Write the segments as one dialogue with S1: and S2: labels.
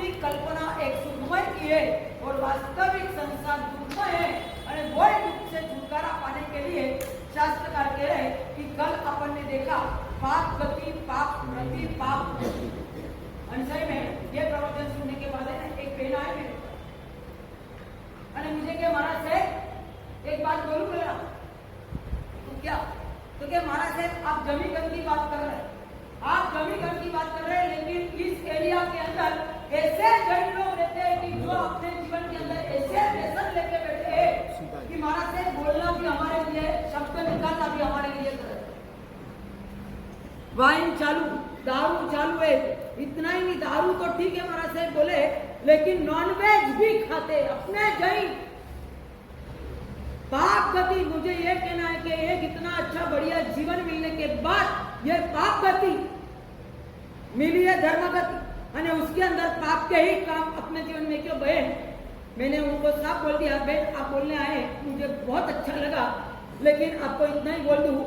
S1: वास्तविक कल्पना एक सुखमय की है और वास्तविक संसार दुखमय है। और वो दुख से छुटकारा पाने के लिए शास्त्रकार कह रहे हैं कि कल अपन ने देखा पाप गति पाप प्रति पाप गति। सही में ये प्रवचन सुनने के बाद है एक पेन आया मेरे और मुझे क्या महाराज से एक बात बोलूं बोला तो क्या तो क्या महाराज से आप जमीकरण की बात कर रहे हैं, आप जमीकरण की बात कर रहे हैं, लेकिन इस एरिया के अंदर ऐसे जैन लोग रहते हैं कि जो अपने जीवन के अंदर ऐसे व्यसन लेके बैठे हैं कि महाराज से बोलना भी हमारे लिए, शब्द निकालना भी हमारे लिए वाइन चालू, दारू चालू है। इतना ही नहीं, दारू तो ठीक है महाराज साहब बोले, लेकिन नॉनवेज भी खाते अपने जैन। पाप गति, मुझे ये कहना है कि एक इतना अच्छा बढ़िया जीवन मिलने के बाद ये पाप गति मिली है, धर्म गति, और उसके अंदर पाप के ही काम अपने जीवन में क्यों बहन। मैंने उनको साफ बोल दिया, बहन आप बोलने आए मुझे बहुत अच्छा लगा, लेकिन आपको इतना ही बोल दूं,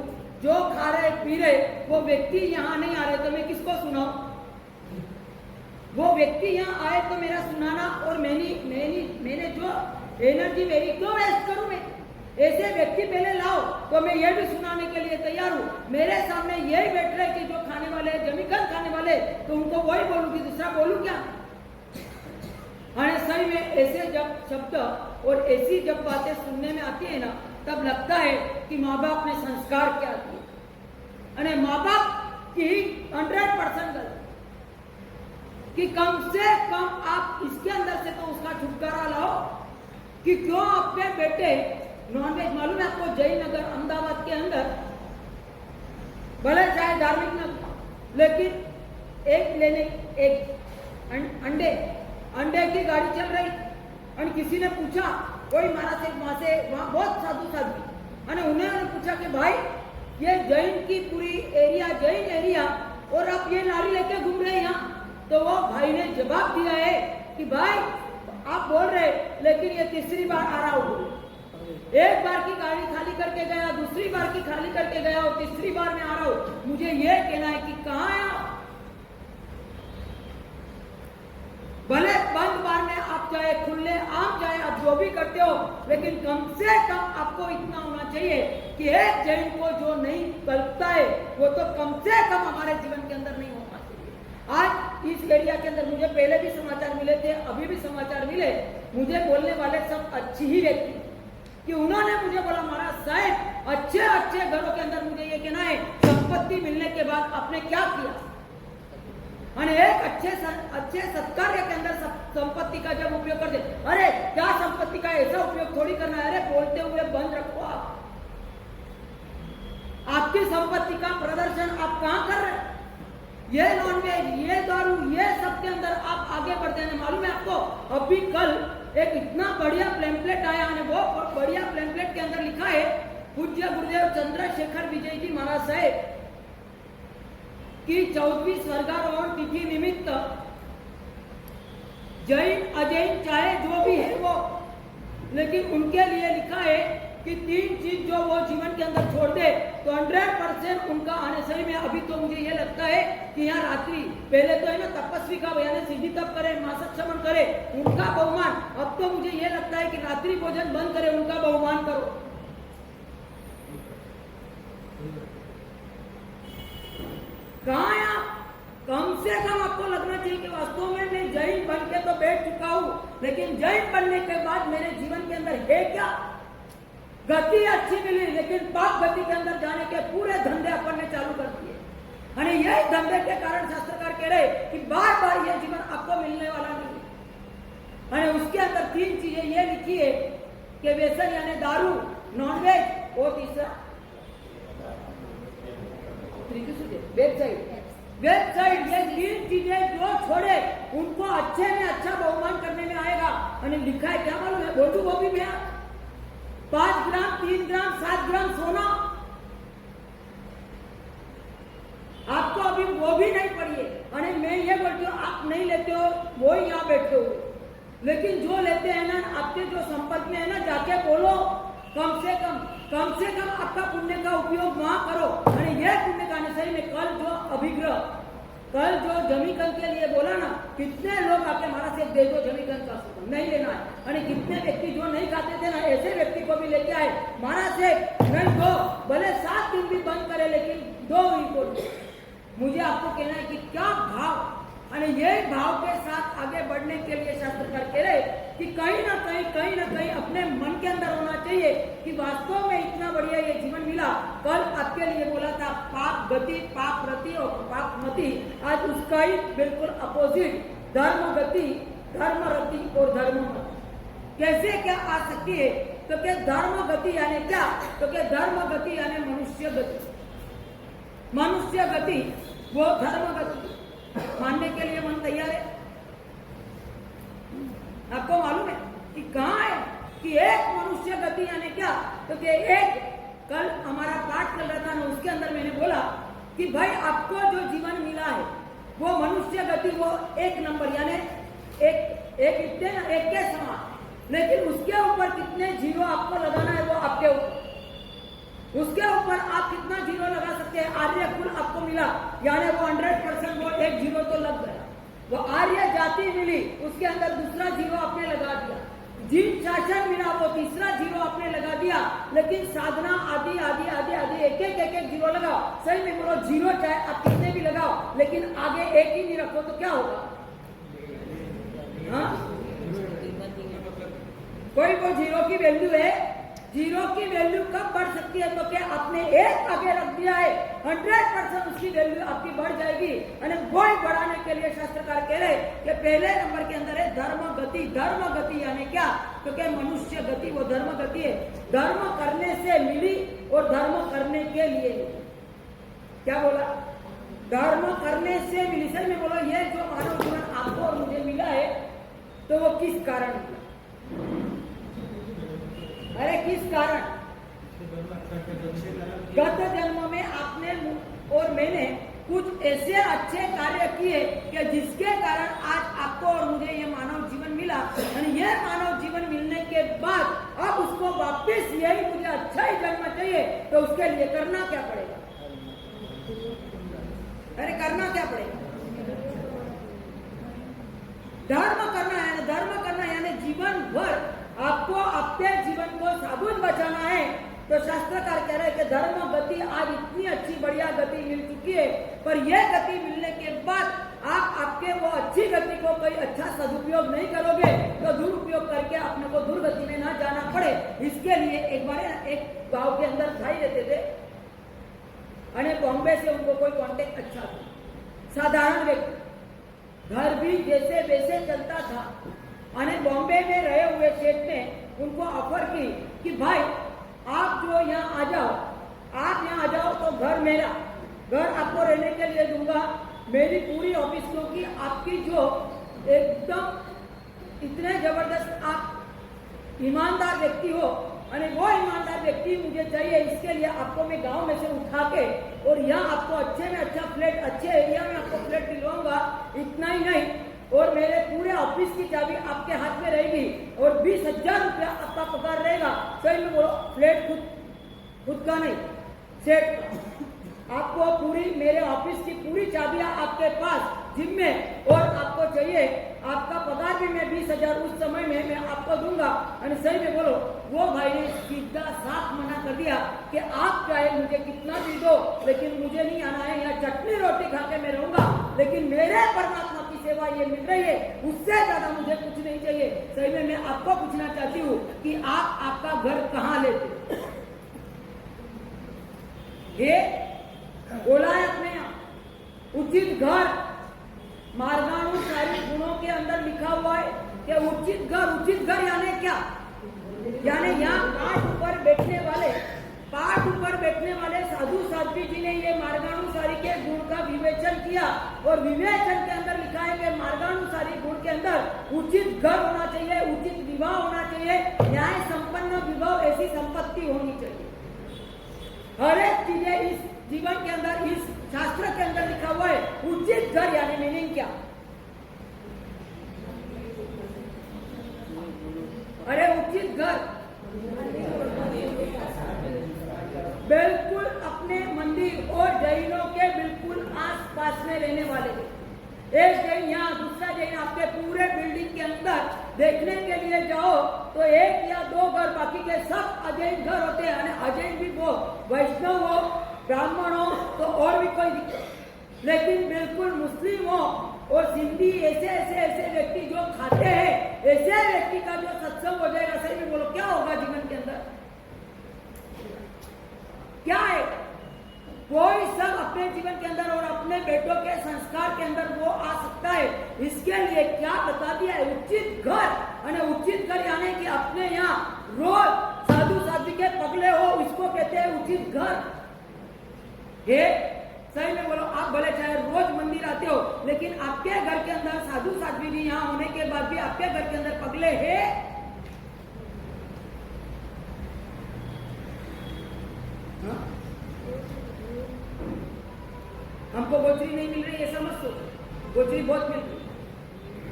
S1: जो खा रहे पी रहे वो व्यक्ति यहाँ नहीं आ रहे तो मैं किसको सुनाऊं? वो व्यक्ति यहाँ आए तो मेरा सुनाना और मैंने जो एनर्जी मेरी क्यों वेस्ट करूं मैं? ऐसे व्यक्ति पहले लाओ तो मैं ये भी सुनाने के लिए तैयार हूँ। मेरे सामने यही बैठ रहे कि जो खाने वाले जमीकन खाने वाले, तो उनको वही बोलूंगी, दूसरा बोलूं क्या? सही में ऐसे जब शब्द और ऐसी जब बातें सुनने में आती है ना, तब लगता है कि माँ बाप ने संस्कार क्या किए। माँ बाप की 100% गलत कि कम से कम आप इसके अंदर से तो उसका छुटकारा लाओ कि क्यों आपके बेटे नॉनवेज। मालूम है आपको, जयनगर अहमदाबाद के अंदर भले चाहे धार्मिक नगर, लेकिन एक अंडे की गाड़ी चल रही और किसी ने पूछा, कोई महाराज से वहां बहुत साधु उन्होंने पूछा कि भाई ये जैन की पूरी एरिया जैन एरिया और आप ये नारी लेके घूम रहे हैं यहाँ। तो वो भाई ने जवाब दिया है कि भाई आप बोल रहे, लेकिन ये तीसरी बार आ रहा हूँ। एक बार की गाड़ी खाली करके गया, दूसरी बार की खाली करके गया और तीसरी बार में आ रहा हूँ। मुझे ये कहना है कि कहाँ है आप? भले बंद बार में आप चाहे खुले आम चाहे आप जो भी करते हो, लेकिन कम से कम आपको इतना होना चाहिए कि एक जैन को जो नहीं कल्पता है वो तो कम से कम हमारे जीवन के अंदर नहीं होना चाहिए। आज इस एरिया के अंदर मुझे पहले भी समाचार मिले थे, अभी भी समाचार मिले, मुझे बोलने वाले सब अच्छी ही व्यक्ति कि उन्होंने मुझे बोला महाराज साहब अच्छे अच्छे घरों के अंदर मुझे ये कहना है संपत्ति मिलने के बाद आपने क्या किया। एक अच्छे सत्कार्य के अंदर संपत्ति का जब उपयोग करते, अरे क्या संपत्ति का ऐसा उपयोग थोड़ी करना है। अरे बोलते हुए बंद रखो आप, आपकी संपत्ति का प्रदर्शन आप कहां कर रहे हैं? ये नॉनवेज, ये दारू, ये सब के अंदर आप आगे बढ़ते हैं। मालूम है आपको, अभी कल एक इतना बढ़िया प्लेम्पलेट आया है, वो बढ़िया प्लेम्पलेट के अंदर लिखा है पूज्य गुरुदेव चंद्रशेखर विजय जी महाराज साहेब की 14वीं स्वर्गारोहण तिथि निमित्त जैन अजैन चाहे जो भी है वो, लेकिन उनके लिए लिखा है कि 3 चीज जो वो जीवन के अंदर छोड़ दे तो 100% उनका आने। सही में अभी तो मुझे ये लगता है कि यहाँ रात्रि पहले तो है ना तपस्वी का यानी सिद्धि तप करे, मासक श्रवण करे, उनका बहुमान। अब तो मुझे ये लगता है कि रात्रि भोजन बंद करे, उनका बहुमान करो। कहाँ है आप? कम से कम आपको लगना चाहिए कि वास्तव में मैं जैन बन के तो बैठ चुका हूँ, लेकिन जैन बनने के बाद मेरे जीवन के अंदर है क्या? गति अच्छी मिली, लेकिन पाप गति के अंदर जाने के पूरे धंधे अपन ने चालू कर दिए। यही धंधे के कारण शास्त्रकार कह रहे कि बार बार ये जीवन आपको मिलने वाला नहीं है। उसके अंदर 3 चीजें ये लिखी है कि व्यसन यानी दारू, नॉनवेज और तीसरा वेबसाइट। ये 3 चीजें जो छोड़े उनको अच्छे में अच्छा बहुमान करने में आएगा। लिखा है क्या मालूम है? बोलू वो भी भैया 5 ग्राम, 3 ग्राम, 7 ग्राम सोना। आपको अभी वो भी नहीं पड़ी है। मैं ये बोलती हूँ आप नहीं लेते हो, वो ही यहाँ बैठे हो, लेकिन जो लेते हैं ना, आपके जो संपर्क में है ना, जाके बोलो। कम से कम आपका पुण्य का उपयोग वहां करो। ये पुण्य का सही में कल जो अभिग्रह, कल जो जमीकरण के लिए बोला ना, कितने लोग आके महाराज से दे दो जमीन का सुख नहीं लेना है, और कितने व्यक्ति जो नहीं खाते थे ना ऐसे व्यक्ति को भी लेके आए महाराज से नहीं दो, भले 7 दिन भी बंद करे लेकिन दो ही को। मुझे आपको कहना है कि क्या भाव, और यही भाव के साथ आगे बढ़ने के लिए शास्त्रकार कह रहे कि कहीं ना कहीं अपने मन के अंदर होना चाहिए कि वास्तव में इतना बढ़िया ये जीवन मिला। कल आपके लिए बोला था पाप गति, पाप रति और पाप मति, आज उसका ही बिल्कुल अपोजिट धर्म गति, धर्म रति और धर्म मति। कैसे क्या आ सकती है? तो क्या धर्म गति यानी क्या? तो क्या धर्म गति यानी मनुष्य गति, मनुष्य गति वो धर्म गति मानने के लिए मन तैयार है? आपको मालूम है कि कहाँ है कि एक मनुष्य गति यानी क्या? तो कि एक कल हमारा पाठ चल रहा था ना, उसके अंदर मैंने बोला कि भाई आपको जो जीवन मिला है वो मनुष्य गति, वो 1 नंबर यानी एक इतने ना एक के समान, लेकिन उसके ऊपर कितने जीरो आपको लगाना है वो आपके ऊपर, उसके ऊपर आप कितना जीरो लगा सकते हैं। आर्य कुल आपको मिला यानी वो 100% वो 1 जीरो तो लग गया। वो आर्य जाति मिली, उसके अंदर दूसरा जीरो आपने लगा दिया। जीन शासन मिला, वो तीसरा जीरो आपने लगा दिया। लेकिन साधना आदि आदि आदि आदि एक जीरो लगाओ। सही में बोलो, जीरो चाहे आप कितने भी लगाओ लेकिन आगे एक ही नहीं रखो तो क्या होगा? हाँ, कोई वो जीरो की वैल्यू है। जीरो की वैल्यू कब बढ़ सकती है? तो क्या आपने एक आगे रख दिया है, 100% उसकी वैल्यू आपकी बढ़ जाएगी। और वो बढ़ाने के लिए शास्त्रकार कह रहे कि पहले नंबर के अंदर है धर्म गति। धर्म गति यानी क्या? तो क्या मनुष्य गति वो धर्म गति है। धर्म करने से मिली और धर्म करने के लिए मिली। क्या बोला? धर्म करने से मिली। सर में बोलो, ये जो मानव जीवन आपको और मुझे मिला है तो वो किस कारण मिला? अरे किस कारण? गत जन्म में आपने और मैंने कुछ ऐसे अच्छे कार्य किए कि जिसके कारण आज आपको और मुझे ये मानव जीवन मिला। और ये मानव जीवन मिलने के बाद अब उसको वापस यही मुझे अच्छा ही जन्म चाहिए, तो उसके लिए करना क्या पड़ेगा? अरे करना क्या पड़ेगा? धर्म करना है। धर्म करना यानी जीवन भर आपको अपने जीवन को साबुत बचाना है। तो शास्त्रकार कह रहे हैं कि धर्म गति आज इतनी अच्छी बढ़िया गति मिल चुकी है, पर यह गति मिलने के बाद आप आपके वो अच्छी गति को कोई अच्छा सदुपयोग नहीं करोगे तो दुरुपयोग करके अपने को दुर्गति में ना जाना पड़े। इसके लिए एक बार एक गांव के अंदर भाई रहते थे, और बॉम्बे से उनको कोई कांटेक्ट अच्छा था, साधारण व्यक्ति, घर भी जैसे वैसे चलता था। और बॉम्बे में रहे हुए सेठ ने उनको ऑफर की कि भाई आप जो यहाँ आ जाओ, आप यहाँ आ जाओ तो घर मेरा, घर आपको रहने के लिए दूंगा, मेरी पूरी ऑफिस, क्योंकि आपकी जो एकदम इतने जबरदस्त आप ईमानदार व्यक्ति हो, और वो ईमानदार व्यक्ति मुझे चाहिए। इसके लिए आपको मैं गांव में से उठा के और यहाँ आपको अच्छे में अच्छा फ्लैट, अच्छे एरिया में आपको फ्लैट दिलवाऊंगा। इतना ही नहीं, और मेरे पूरे ऑफिस की चाबी आपके हाथ में रहेगी और 20,000 रुपया आपका पगार रहेगा। सही में बोलो, फ्लैट खुद का नहीं, सेठ आपको पूरी मेरे ऑफिस की पूरी चाबियां आपके पास जिम्मे, और आपको चाहिए आपका पगार भी मैं 20,000 उस समय में मैं आपको दूंगा। और सही में बोलो, वो भाई ने सीधा साफ मना कर दिया कि आप चाहे मुझे कितना भी दो, लेकिन मुझे नहीं आना है, यहाँ चटनी रोटी खा के मैं रहूंगा, लेकिन मेरे परमात्मा की सेवा ये मिल रही है, उससे ज्यादा मुझे कुछ नहीं चाहिए। सही में मैं आपको पूछना चाहती हूँ कि आप आपका घर कहाँ लेते? ये बोला है अपने यहाँ उचित घर, मार्गानुसारी गुणों के अंदर लिखा हुआ है कि उचित घर यानी क्या? यानी यहाँ पाठ ऊपर बैठने वाले साधु साध्वी जी ने ये मार्गानुसारी के गुण का विवेचन किया, और विवेचन के अंदर लिखा है कि मार्गानुसारी गुण के अंदर उचित घर होना चाहिए, उचित विवाह होना चाहिए, न्याय संपन्न विवाह, ऐसी संपत्ति होनी चाहिए। हर एक चीजें इस जीवन के अंदर, इस शास्त्र के अंदर लिखा हुआ है। उचित घर यानी मीनिंग क्या? अरे उचित घर बिल्कुल अपने मंदिर और जैनों के बिल्कुल आस पास में रहने वाले। एक जैन यहाँ, दूसरा जैन देखने के लिए जाओ तो एक या दो घर, बाकी के सब अजैन घर होते हैं। अजैन भी वो वैष्णव हो, ब्राह्मण हो तो और भी कोई दिक्कत, लेकिन बिल्कुल मुस्लिम हो और सिंधी ऐसे व्यक्ति जो खाते हैं, ऐसे व्यक्ति का जो सत्संग हो जाएगा, सही में बोलो क्या होगा जीवन के अंदर? क्या है? कोई सब अपने जीवन के अंदर और अपने बेटों के संस्कार के अंदर वो आ सकता है। इसके लिए क्या बता दिया है? उचित घर। उचित घर यानी कि अपने यहाँ रोज साधु साध्वी के पगले हो, इसको कहते हैं उचित घर। ये सही में बोलो, आप भले चाहे रोज मंदिर आते हो, लेकिन आपके घर के अंदर साधु साध्वी भी यहाँ होने के बाद भी आपके घर के अंदर पगले है। हमको गोचरी नहीं मिल रही है, समझ सो, गोचरी बहुत मिल रही,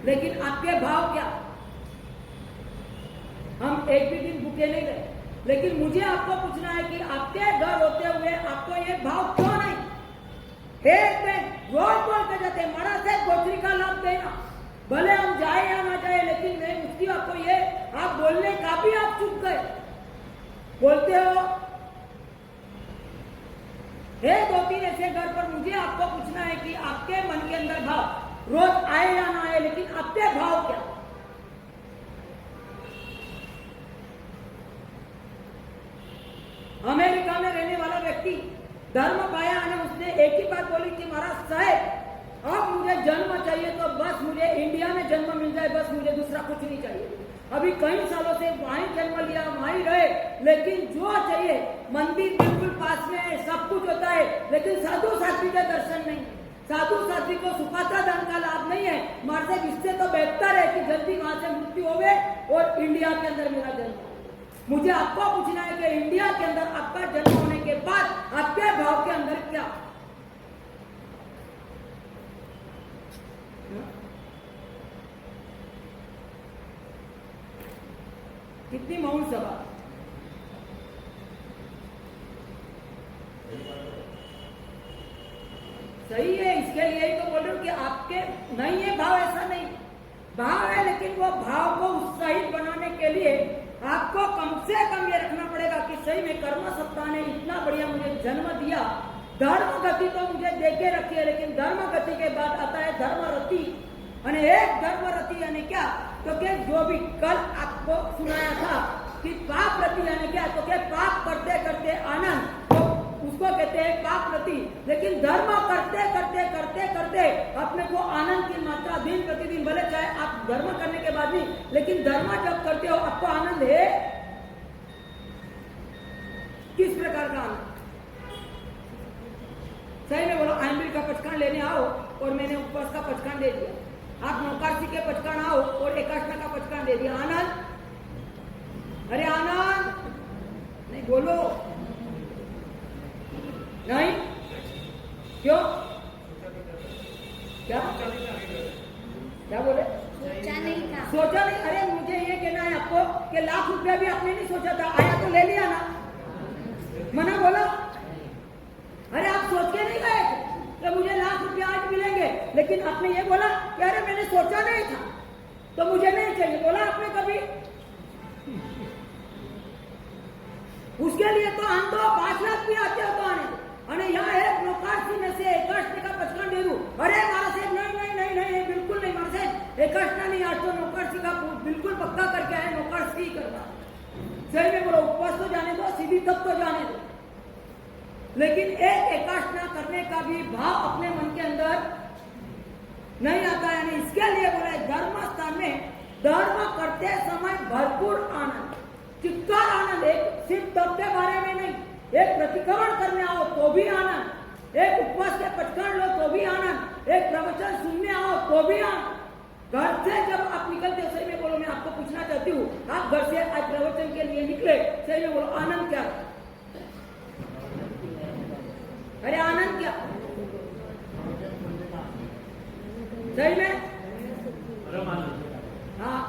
S1: लेकिन आपके भाव क्या? हम एक भी दिन भूखे नहीं रहे, लेकिन मुझे आपको पूछना है कि आपके घर होते हुए आपको ये भाव क्यों नहीं? एक दिन रोज बोलते जाते मरा से गोचरी का लाभ देना, भले हम जाए या ना जाए, लेकिन मैं उसकी आपको ये आप बोलने का भी आप चुप गए, बोलते हो। हे दो तीन ऐसे घर पर मुझे आपको पूछना है कि आपके मन के अंदर भाव रोज आए या ना आए, लेकिन आपके भाव क्या? अमेरिका में रहने वाला व्यक्ति धर्म पाया और उसने एक ही बात बोली कि महाराज साहब अब मुझे जन्म चाहिए तो बस मुझे इंडिया में जन्म मिल जाए, बस मुझे दूसरा कुछ नहीं चाहिए। अभी कई सालों से वहीं जन्म लिया, वहीं रहे, लेकिन जो चाहिए मंदिर बिल्कुल पास में है, सब कुछ होता है, लेकिन साधु साध्वी का दर्शन नहीं, साधु साध्वी को सुपात्र दान का लाभ नहीं है। मार से इससे तो बेहतर है कि जल्दी वहां से मृत्यु होवे और इंडिया के अंदर मेरा जन्म। मुझे आपको पूछना है कि इंडिया के अंदर आपका जन्म होने के बाद आपके भाव के अंदर क्या? कितनी मौन सभा। सही है, इसके लिए ही तो बोल रहा हूं कि आपके नहीं है भाव, ऐसा नहीं भाव है, लेकिन वो भाव को उत्साहित बनाने के लिए आपको कम से कम ये रखना पड़ेगा कि सही में कर्म सत्ता ने इतना बढ़िया मुझे जन्म दिया, धर्म गति तो मुझे देके रखी है, लेकिन धर्म गति के बाद आता है धर्मरति। और एक धर्मरति यानी क्या? तो क्या जो भी कल आपको सुनाया था कि पाप रति यानी क्या? तो क्या पाप करते करते आनंद, तो उसको कहते हैं पाप रति। लेकिन धर्म करते करते करते करते अपने को आनंद की मात्रा दिन प्रतिदिन, भले चाहे आप धर्म करने के बाद भी, लेकिन धर्म जब करते हो आपको आनंद है। किस प्रकार का आनंद? सही में बोलो, आंबिल का पचकान लेने आओ और मैंने उपवास का पचकान दे दिया, आप नौकाशी के पचकान आओ और एकादशी का पचकान दे दिया, आनंद? अरे आनंद नहीं, बोलो नहीं, क्यों? क्या बोले?
S2: सोचा नहीं था।
S1: सोचा नहीं? अरे मुझे ये कहना है आपको कि लाख रुपया भी आपने नहीं सोचा था, आया तो ले लिया ना, मना बोला? अरे आप सोच के नहीं गए तो मुझे लाख रुपया आज मिलेंगे, लेकिन आपने ये बोला कि अरे मैंने सोचा नहीं था तो मुझे नहीं चाहिए, बोला आपने कभी? उसके लिए तो हम तो 5 लाख भी आते हो तो आने, अरे यहाँ एक नौकाशी में से एकादशी का पचकान दे दूं, अरे मारा से नहीं नहीं नहीं नहीं बिल्कुल नहीं, मारा से एकादशी नहीं, आज तो नौकाशी का बिल्कुल पक्का करके आए, नौकाशी ही करना। सही में बोलो, उपवास तो जाने दो, सीधी तक तो जाने दो, लेकिन एक एकादशी करने का भी भाव अपने मन के अंदर नहीं आता है। यानी इसके लिए बोले धर्म स्थान में धर्म करते समय भरपूर आनंद, चित्कार आनंद, एक सिर्फ तब के बारे में नहीं, एक प्रतिक्रमण करने आओ तो भी आनंद, एक उपवास के पचकान लो तो भी आनंद, एक प्रवचन सुनने आओ तो भी आनंद। घर से जब आप निकलते, सही में बोलो, मैं आपको पूछना चाहती हूँ, आप घर से आज प्रवचन के लिए निकले, सही में बोलो आनंद क्या? अरे आनंद क्या? सही में? हाँ,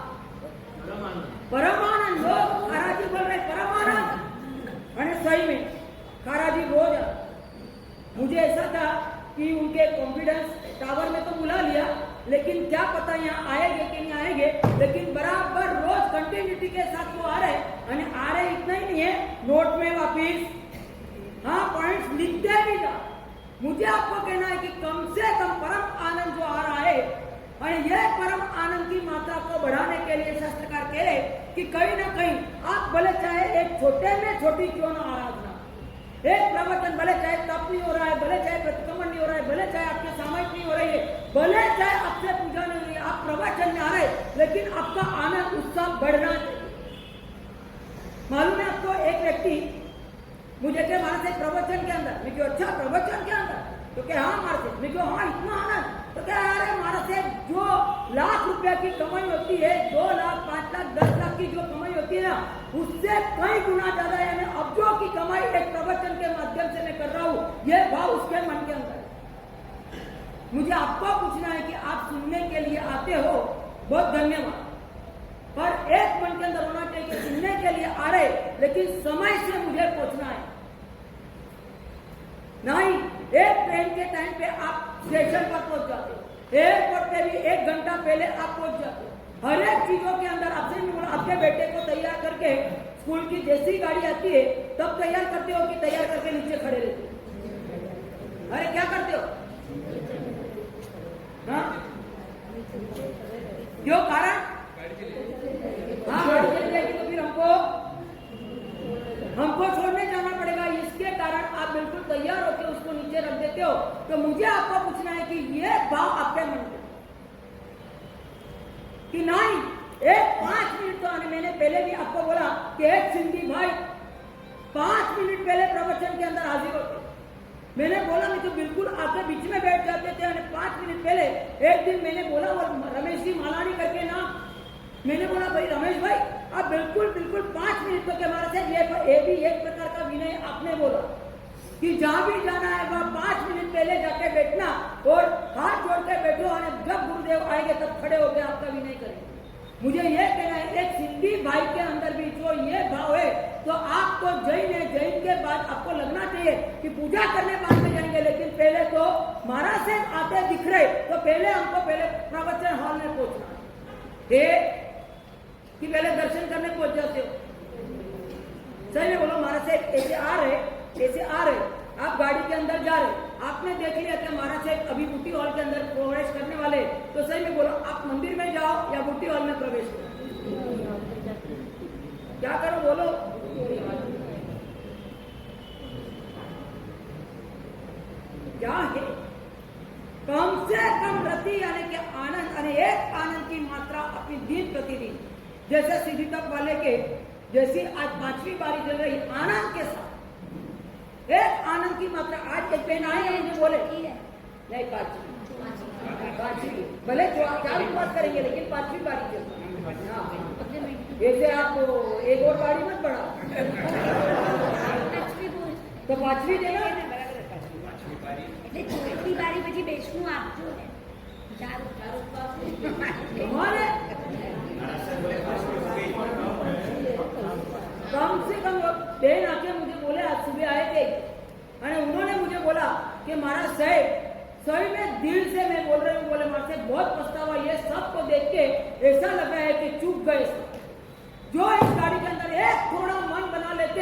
S1: परमानंद। लोग खाराजी बोल रहे परमानंद, अरे सही में खाराजी रोज। मुझे ऐसा था कि उनके कॉन्फिडेंस टावर में तो बुला लिया, लेकिन क्या पता यहाँ आएंगे कि नहीं आएंगे, लेकिन बराबर रोज कंटिन्यूटी के साथ वो आ रहे इतना ही नहीं है, नोट में वापिस हाँ पॉइंट्स लिखते भी जा। मुझे आपको कहना है कि कम से कम परम आनंद जो आ रहा है, और यह परम आनंद की मात्रा को बढ़ाने के लिए शास्त्रकार कह रहे कि कहीं ना कहीं आप भले चाहे एक छोटे में छोटी क्यों ना आराधना, एक प्रवचन भले चाहे तप नहीं हो रहा है, भले चाहे प्रतिक्रमण नहीं हो रहा है, भले चाहे आपके सामायिक नहीं हो रही है, भले चाहे आपसे पूजा नहीं हो रही है, आप प्रवचन में आ रहे, लेकिन आपका आनंद उत्साह बढ़ना चाहिए। मालूम है आपको, एक व्यक्ति मुझे क्या मारा से प्रवचन के अंदर, मैं क्यों अच्छा प्रवचन के अंदर, तो क्या हाँ मारा से, मैं क्यों हाँ इतना आनंद, तो क्या यार मारा से जो लाख रुपया की कमाई होती है, 2 लाख 5 लाख 10 लाख की जो कमाई होती है ना, उससे कई गुना ज्यादा यानी अब्जों की कमाई एक प्रवचन के माध्यम से मैं कर रहा हूँ, ये भाव उसके मन के अंदर है। मुझे आपको पूछना है कि आप सुनने के लिए आते हो, बहुत धन्यवाद, पर एक मन के अंदर होना चाहिए कि सुनने के लिए आ रहे, लेकिन समय से मुझे पहुंचना है। नहीं, एक ट्रेन के टाइम पे आप स्टेशन पर पहुंच जाते हो, एयरपोर्ट पे भी 1 घंटा पहले आप पहुंच जाते हो। हर एक चीजों के अंदर आपसे आपके बेटे को तैयार करके स्कूल की जैसी गाड़ी आती है तब तैयार करते हो कि तैयार करके नीचे खड़े रहते हो? अरे क्या करते हो? हाँ क्यों कारण? हाँ गाड़ी चल जाएगी तो फिर हमको छोड़ने जाना पड़ेगा, इसके कारण आप बिल्कुल तैयार होकर उसको नीचे रख देते हो। तो मुझे आपको पूछना है कि ये भाव आपके मन में कि नहीं, एक 5 मिनट तो आने, मैंने पहले भी आपको बोला कि एक सिंधी भाई 5 मिनट पहले प्रवचन के अंदर हाजिर होते, मैंने बोला मैं तो बिल्कुल आपके बीच में बैठ जाते थे, 5 मिनट पहले। एक दिन मैंने बोला वो रमेश जी मालानी करके ना, मैंने बोला भाई रमेश भाई आप बिल्कुल 5 मिनट तो के हमारे से ये भी एक प्रकार का विनय आपने बोला कि जहां भी जाना है वहां 5 मिनट पहले जाके बैठना और हाथ जोड़ के बैठो, और जब गुरुदेव आएंगे तब खड़े होकर आपका विनय करेंगे। मुझे ये कहना है एक सिंधी भाई के अंदर भी जो ये भाव है, तो आप तो जैन है, जैन के बाद आपको लगना चाहिए कि पूजा करने बाद में जाएंगे, लेकिन पहले तो महाराज से आते दिख रहे तो पहले हमको पहले प्रवचन हॉल में पहुंचना है कि पहले दर्शन करने पहुंच जाते हो। सही में बोलो, महाराज साहब ऐसे आ रहे, आप गाड़ी के अंदर जा रहे, आपने देख लिया कि महाराज साहब अभी बुट्टी हॉल के अंदर प्रवेश करने वाले, तो सही में बोलो आप मंदिर में जाओ या बुट्टी हॉल में प्रवेश करो? क्या करो बोलो? क्या है? कम से कम रति यानी कि आनंद, यानी एक आनंद की मात्रा अपनी दिन प्रतिदिन, जैसे सीधी तक वाले के जैसी आज 5वीं बारी चल रही, आनंद के साथ एक आनंद की मात्रा। आज एक पेन आए हैं मुझे बोले नहीं 5वीं भले क्या भी बात करेंगे, लेकिन 5वीं बारी चल रही। ऐसे आप एक और बारी मत बढ़ाओ तो 5वीं देना
S2: बारी પછી બેસવું આપજો ને
S1: कम से कम बहन आके मुझे बोले, आज सुबह आए थे और उन्होंने मुझे बोला कि महाराज साहब सही में दिल से मैं बोल रही हूँ, बोले महाराज साहब बहुत पछतावा, ये सबको देख के ऐसा लगा है कि चूक गए। जो इस गाड़ी के अंदर एक थोड़ा मन बना लेते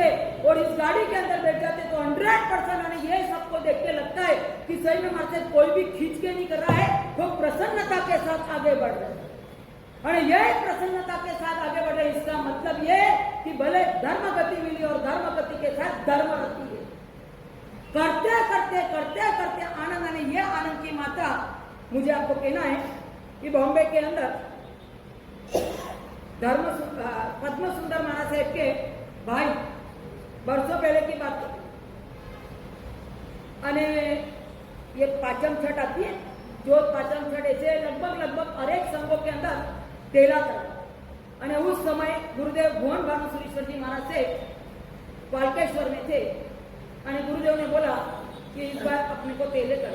S1: और इस गाड़ी के अंदर बैठ जाते तो 100% ये सबको देख के लगता है कि सही में हमारे से कोई भी खींच के नहीं कर रहा है, वो प्रसन्नता के साथ आगे बढ़ रहे हैं। और यह प्रसन्नता के साथ आगे बढ़ रहे, इसका मतलब ये कि भले धर्म गति मिली और धर्म गति के साथ धर्म रति है। करते करते करते करते आनंद आने, ये आनंद की मात्रा मुझे आपको कहना है कि बॉम्बे के अंदर पद्म सुंदर महाराज साहब के भाई वर्षों पहले की बात करते, अने ये पाचम छठ आती है, जो पाचम छठ ऐसे लगभग हर एक संघों के अंदर तेला कर, अने उस समय गुरुदेव भुवन भानु सुरेश्वर जी महाराज से पालकेश्वर में थे, अने गुरुदेव ने बोला कि इस बार अपने को तेले कर,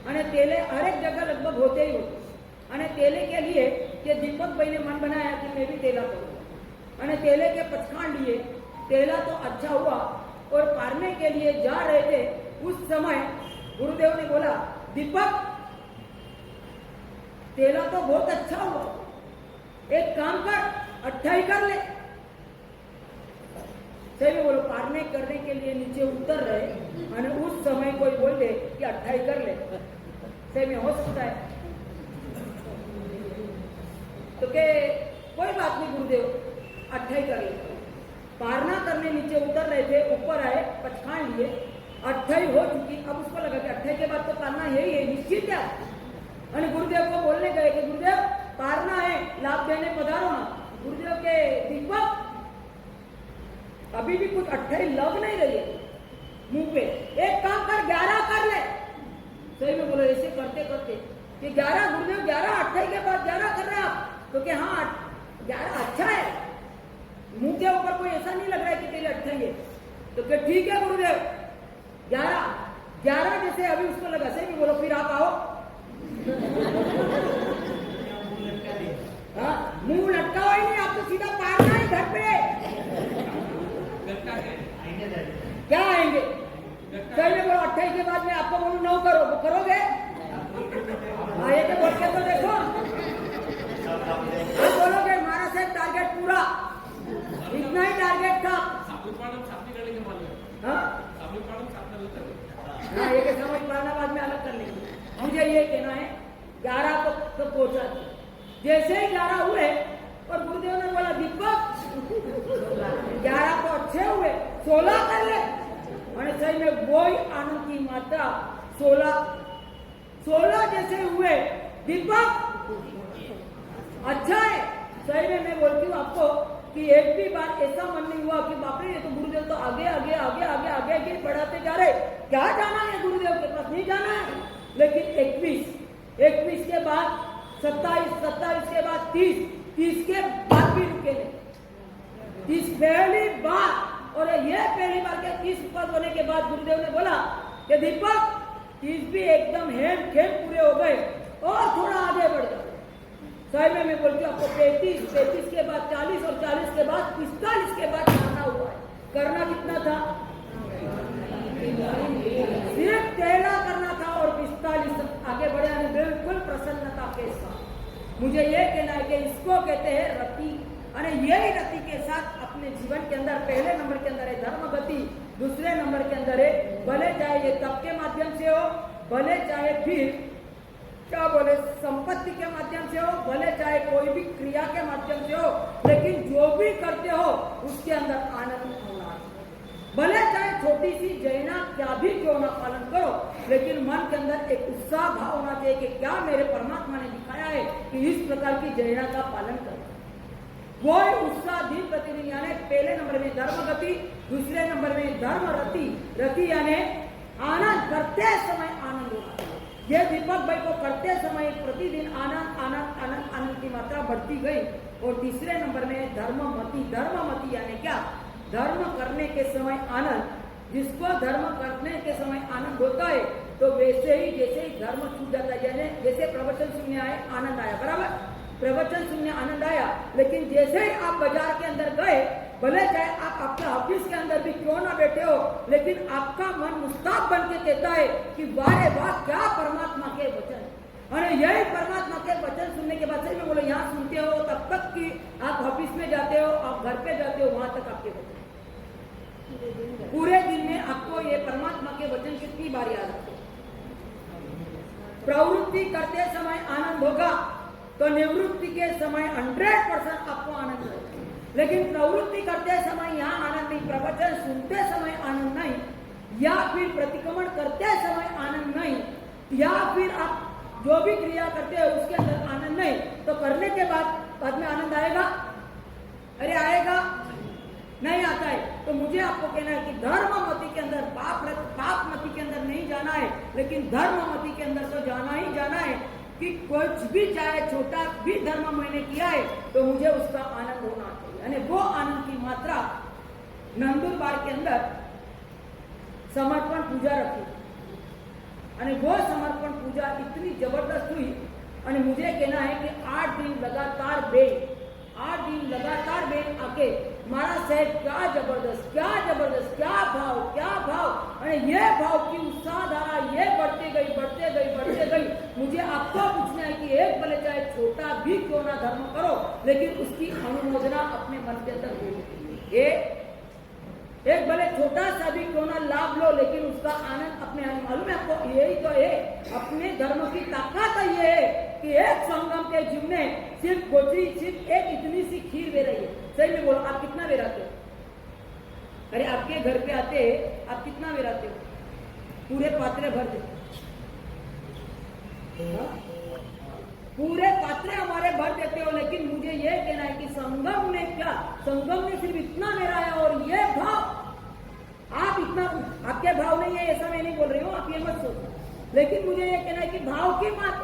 S1: अने तेले हर एक जगह लगभग होते ही होते, अने तेले के लिए कि दीपक भाई ने मन बनाया कि मैं भी तेला करूँ, अने तेले के पचखान लिए, तेला तो अच्छा हुआ और पारने के लिए जा रहे थे, उस समय गुरुदेव ने बोला दीपक तेला तो बहुत अच्छा हुआ, एक काम कर, 28 कर ले। सही में बोलो, पारने करने के लिए नीचे उतर रहे और उस समय कोई बोल दे कि 28 कर ले, सही में हो सकता है? तो के कोई बात नहीं गुरुदेव, 28 कर ले। पारना करने नीचे उतर रहे थे, ऊपर आए, पचखान लिए, 28 हो चुकी। अब उसको लगा कि 28 के बाद तो पारना यही है, निश्चित है। और गुरुदेव को बोलने गए कि गुरुदेव पारना है, लाभ देने पधारो ना। गुरुदेव के दीपक अभी भी कुछ 28 लग नहीं रही है मुंह पे, एक काम कर 11 कर ले। सही में बोलो, ऐसे करते करते कि 11 गुरुदेव 11, 28 के बाद 11 कर रहे हैं आप? तो कि हाँ 11 अच्छा है, मुंह के ऊपर कोई ऐसा नहीं लग रहा है कि तेरे 28 है। तो क्या ठीक है गुरुदेव 11 जैसे अभी उसको लगा। सही में बोलो, फिर आप आओ। हाँ, मुंह लटका ही नहीं, आप तो सीधा पारना है घर पे। क्या आएंगे? सही में बोलो, 28 के बाद में आपको बोलूं 9 करो, वो करोगे? आए तो बोल के तो देखो, आप बोलोगे हमारा से टारगेट पूरा, इतना ही टारगेट था। हाँ, ये समझ पाना बाद में अलग कर लेंगे। मुझे ये कहना है 11 तो पहुंचा। जैसे ही 11 हुए और गुरुदेव ने बोला दीपक 11 तो अच्छे हुए, 16 कर ले। और सही में वही आनंद की मात्रा 16 जैसे हुए। दीपक अच्छा है। सही में मैं बोलती हूँ आपको कि एक भी बार ऐसा मन नहीं हुआ कि बाप रे ये तो गुरुदेव तो आगे आगे आगे आगे आगे आगे बढ़ाते जा रहे, क्या जाना है गुरुदेव के पास, नहीं जाना है। लेकिन 21 के बाद 27 के बाद 30 के बाद भी रुके नहीं। 30 पहली बार, और ये पहली बार के 30 ऊपर होने के बाद गुरुदेव ने बोला कि दीपक 30 भी एकदम हेम खेम पूरे हो गए और थोड़ा आगे बढ़ जाओ। सही में मैं बोलती हूँ आपको 35 के बाद 40 और 40 के बाद 45 के बाद करना हुआ है। करना कितना था? सिर्फ 13 करना था और 45 आगे बढ़े, बिल्कुल प्रसन्नता के साथ। मुझे ये कहना है कि इसको कहते हैं रति, और यही रति के साथ अपने जीवन के अंदर पहले नंबर के अंदर है धर्म गति, दूसरे नंबर के अंदर है भले चाहे ये तप के माध्यम से हो, भले चाहे फिर क्या बोले संपत्ति के माध्यम से हो, भले चाहे कोई भी क्रिया के माध्यम से हो, लेकिन जो भी करते हो उसके अंदर आनंद होना है। भले चाहे छोटी सी जैना क्या भी क्यों ना पालन करो, लेकिन मन के अंदर एक उत्साह भाव होना चाहिए कि क्या मेरे परमात्मा ने दिखाया है कि इस प्रकार की जैना का पालन करो। वो उत्साह दिन प्रतिदिन, यानी पहले नंबर में धर्म गति, दूसरे नंबर में धर्म रति। रति यानी आनंद, करते समय आनंद होना चाहिए। ये दीपक भाई को करते समय प्रतिदिन आनंद आनंद आनंद आनंद की मात्रा बढ़ती गई। और तीसरे नंबर में धर्ममति यानी क्या? धर्म करने के समय आनंद। जिसको धर्म करने के समय आनंद होता है तो वैसे ही जैसे ही धर्म छूट जाता है, यानी जैसे प्रवचन सुनने आए आनंद आया, बराबर प्रवचन सुनने आनंद आया, लेकिन जैसे ही आप बाजार के अंदर गए, भले चाहे आप आपके ऑफिस के अंदर भी क्यों ना बैठे हो, लेकिन आपका मन मुस्ताब बन के कहता है कि वाह वाह क्या परमात्मा के वचन। और यही परमात्मा के वचन सुनने के बाद से बोलो यहाँ सुनते हो तब तक कि आप ऑफिस में जाते हो, आप घर पे जाते हो, वहां तक आपके वचन पूरे दिन में आपको ये परमात्मा के वचन कितनी बार याद आते। प्रवृत्ति करते समय आनंद होगा तो निवृत्ति के समय 100% आपको आनंद होगा। लेकिन प्रवृत्ति करते समय यहाँ आनंद नहीं, प्रवचन सुनते समय आनंद नहीं, या फिर प्रतिक्रमण करते समय आनंद नहीं, या फिर आप जो भी क्रिया करते हो उसके अंदर आनंद नहीं, तो करने के बाद में आनंद आएगा? अरे आएगा? नहीं आता है। तो मुझे आपको कहना है कि धर्ममति के अंदर पापमति के अंदर नहीं जाना है, लेकिन धर्ममति के अंदर तो जाना ही जाना है कि कुछ भी चाहे छोटा भी धर्म मैंने किया है तो मुझे उसका आनंद होना चाहिए। यानी वो आनंद की मात्रा नंदुरबार के अंदर समर्पण पूजा रखी, और वो समर्पण पूजा इतनी जबरदस्त हुई। और मुझे कहना है कि 8 दिन लगातार बेन आके मारा साहेब क्या जबरदस्त क्या भाव। और ये भाव की उत्साह धारा ये बढ़ते गई। मुझे आपको पूछना है कि एक भले चाहे छोटा भी क्यों ना धर्म करो, लेकिन उसकी अनुमोदना अपने मन के अंदर हो। एक भले छोटा सा भी क्यों ना लाभ लो, लेकिन उसका आनंद अपने आप। मालूम है आपको, यही तो है अपने धर्म की ताकत। ये है कि एक संगम के जीव में सिर्फ गोचरी, सिर्फ एक इतनी सी खीर दे रही है। सही में बोलो, आप कितना बेराते हो? अरे आपके घर पे आते आप कितना बेराते हो? पूरे पात्रे भर देते, पूरे पात्रे हमारे भर देते हो। लेकिन मुझे ये कहना है कि संगम ने क्या, संगम ने सिर्फ इतना मेरा है। और ये भाव आप इतना, आपके भाव नहीं है ऐसा मैं नहीं बोल रही हूँ, आप ये मत सोचो। लेकिन मुझे ये कहना है कि भाव की बात,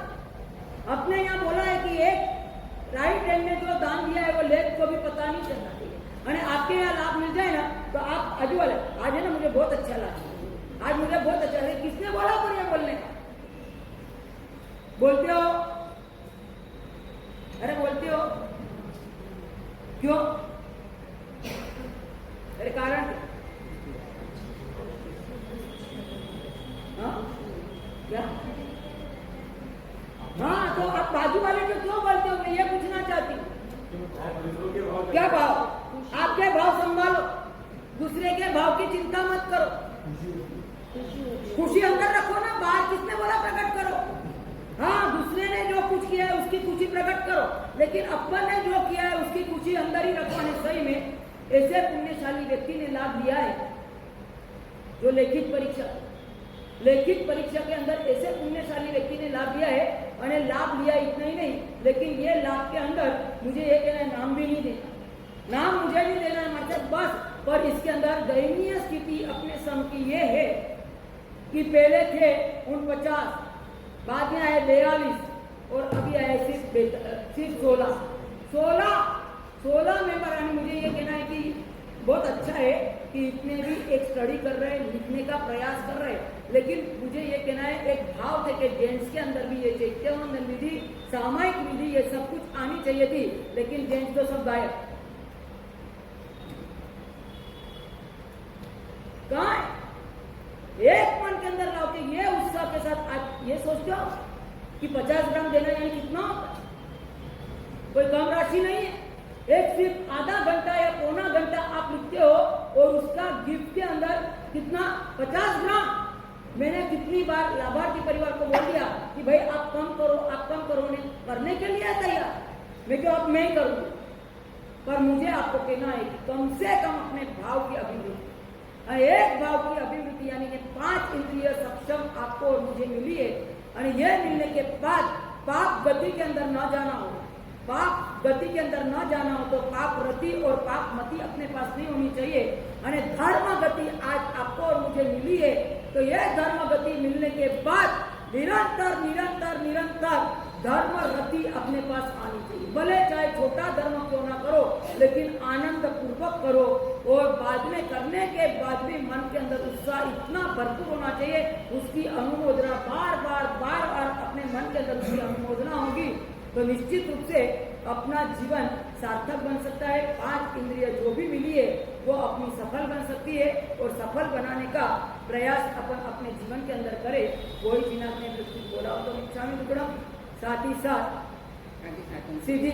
S1: अपने यहाँ बोला है कि एक राइट हैंड में जो दान दिया है वो लेफ्ट को भी पता नहीं चलना चाहिए। और आपके यहाँ लाभ मिल जाए ना तो आप आजू वाले, आज है ना मुझे बहुत अच्छा लगा, आज मुझे बहुत अच्छा लगा। किसने बोला पर ये बोलने का? बोलते हो, अरे बोलते हो क्यों? अरे कारण क्या? हाँ, तो आप बाजू वाले को क्यों बोलते हो? मैं ये पूछना चाहती हूँ। क्या भाव? आपके भाव संभालो, दूसरे के भाव की चिंता मत करो। खुशी अंदर रखो ना, बाहर किसने बोला प्रकट करो? हाँ, दूसरे ने जो कुछ किया है उसकी खुशी प्रकट करो, लेकिन अपन ने जो किया है उसकी खुशी अंदर ही रखो। सही में ऐसे पुण्यशाली व्यक्ति ने लाभ लिया है जो लिखित परीक्षा के अंदर ऐसे पुण्यशाली व्यक्ति ने लाभ लिया है। और लाभ लिया इतना ही नहीं, लेकिन ये लाभ के अंदर मुझे ये कहना है, नाम भी नहीं देना, नाम मुझे नहीं देना है मतलब बस। पर इसके अंदर दयनीय स्थिति अपने संघ की ये है कि पहले थे 49, बाद में आए 42 और अभी आए सिर्फ 16 मेंबर आने। मुझे ये कहना है कि बहुत अच्छा है कि इतने भी एक स्टडी कर रहे हैं, लिखने का प्रयास कर रहे हैं। लेकिन मुझे ये कहना है, एक भाव थे कि जेंट्स के अंदर भी ये चैत्यवंदन विधि, सामायिक विधि, ये सब कुछ आनी चाहिए थी, लेकिन जेंट्स तो सब गायब। कहाँ है? एक मन के अंदर लाओ कि ये उत्साह के साथ आज ये सोचते हो कि 50 ग्राम देना यानी कितना होता है? कोई कम राशि नहीं है। एक सिर्फ आधा घंटा या पौना घंटा आप लिखते हो और उसका गिफ्ट के अंदर कितना? 50 ग्राम। मैंने कितनी बार लाभार्थी परिवार को बोल दिया कि भाई आप कम करो, आप कम करो। नहीं करने के लिए तैयार, मैं क्यों अब मैं ही करूँगी। पर मुझे आपको कहना है कि कम से कम अपने भाव की अभिवृद्धि, एक भाव की अभिवृद्धि यानी कि 5 इंद्रिय सक्षम आपको और मुझे मिली है। और ये मिलने के बाद पाप गति के अंदर न जाना हो, पाप गति के अंदर न जाना हो तो पाप रति और पाप मति अपने पास नहीं होनी चाहिए। और धर्म गति आज आपको और मुझे मिली है, तो यह धर्म गति मिलने के बाद निरंतर निरंतर निरंतर धर्म रति अपने पास आनी चाहिए। भले चाहे छोटा धर्म क्यों ना करो, लेकिन आनंद पूर्वक करो। और बाद में करने के बाद भी मन के अंदर उत्साह इतना भरपूर होना चाहिए, उसकी अनुमोदना बार बार अपने मन के अंदर उसकी अनुमोदना होगी तो निश्चित रूप से अपना जीवन सार्थक बन सकता है। 5 इंद्रिय जो भी मिली है वो अपनी सफल बन सकती है और सफल बनाने का प्रयास अपन अपने जीवन के अंदर करें। कोई जिन्हें अपने बोला हो तो इच्छा में टुकड़ा, साथ ही साथ सीधी